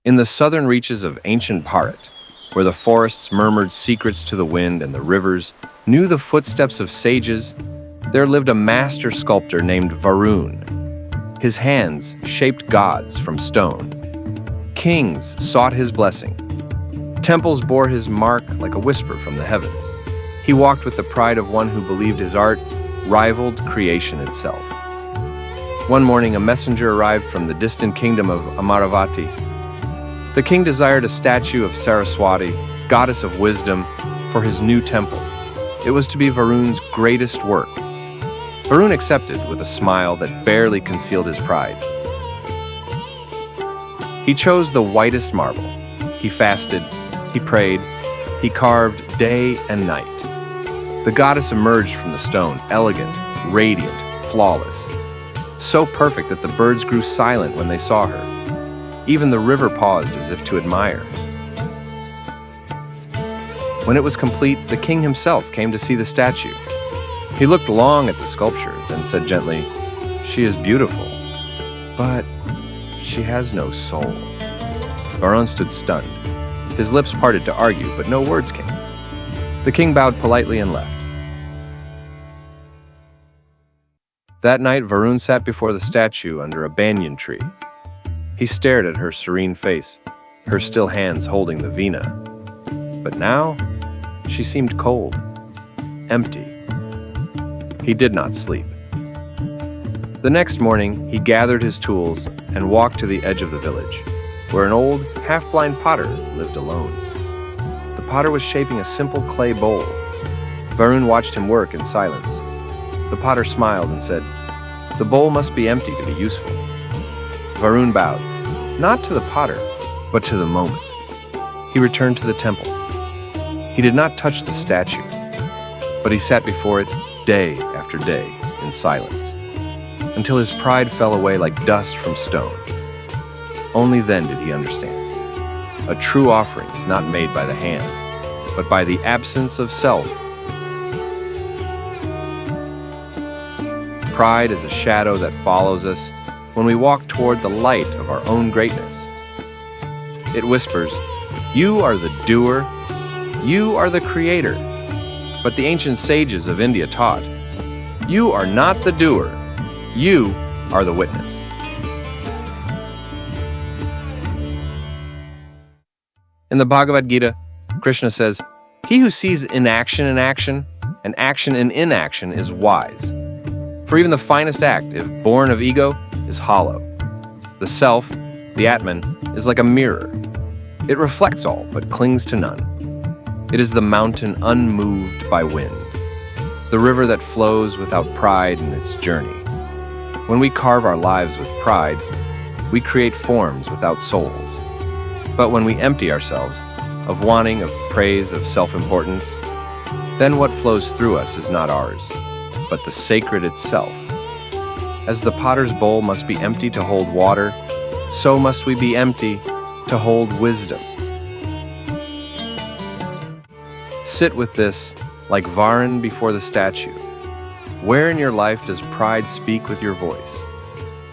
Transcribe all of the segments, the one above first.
In the southern reaches of ancient Bharat, where the forests murmured secrets to the wind and the rivers knew the footsteps of sages, there lived a master sculptor named Varun. His hands shaped gods from stone. Kings sought his blessing. Temples bore his mark like a whisper from the heavens. He walked with the pride of one who believed his art rivaled creation itself. One morning, a messenger arrived from the distant kingdom of Amaravati. The king desired a statue of Saraswati, goddess of wisdom, for his new temple. It was to be Varun's greatest work. Varun accepted with a smile that barely concealed his pride. He chose the whitest marble. He fasted, he prayed, he carved day and night. The goddess emerged from the stone, elegant, radiant, flawless. So perfect that the birds grew silent when they saw her. Even the river paused as if to admire. When it was complete, the king himself came to see the statue. He looked long at the sculpture, then said gently, "She is beautiful, but she has no soul." Varun stood stunned. His lips parted to argue, but no words came. The king bowed politely and left. That night, Varun sat before the statue under a banyan tree. He stared at her serene face, her still hands holding the veena. But now, she seemed cold, empty. He did not sleep. The next morning, he gathered his tools and walked to the edge of the village, where an old, half-blind potter lived alone. The potter was shaping a simple clay bowl. Varun watched him work in silence. The potter smiled and said, "The bowl must be empty to be useful." Varun bowed, not to the potter, but to the moment. He returned to the temple. He did not touch the statue, but he sat before it day after day in silence, until his pride fell away like dust from stone. Only then did he understand. A true offering is not made by the hand, but by the absence of self. Pride is a shadow that follows us when we walk toward the light of our own greatness. It whispers, "You are the doer, you are the creator." But the ancient sages of India taught, "You are not the doer, you are the witness." In the Bhagavad Gita, Krishna says, "He who sees inaction in action and action in inaction is wise. For even the finest act, if born of ego, is hollow. The self, the Atman, is like a mirror. It reflects all, but clings to none. It is the mountain unmoved by wind, the river that flows without pride in its journey. When we carve our lives with pride, we create forms without souls. But when we empty ourselves of wanting, of praise, of self-importance, then what flows through us is not ours, but the sacred itself. As the potter's bowl must be empty to hold water, so must we be empty to hold wisdom. Sit with this like Varun before the statue. Where in your life does pride speak with your voice?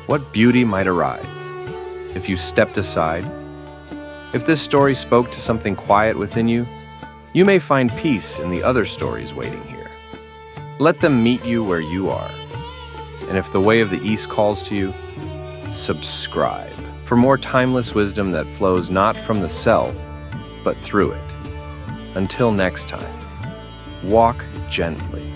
What beauty might arise if you stepped aside? If this story spoke to something quiet within you, you may find peace in the other stories waiting here. Let them meet you where you are. And if the way of the East calls to you, subscribe for more timeless wisdom that flows not from the self, but through it. Until next time, walk gently.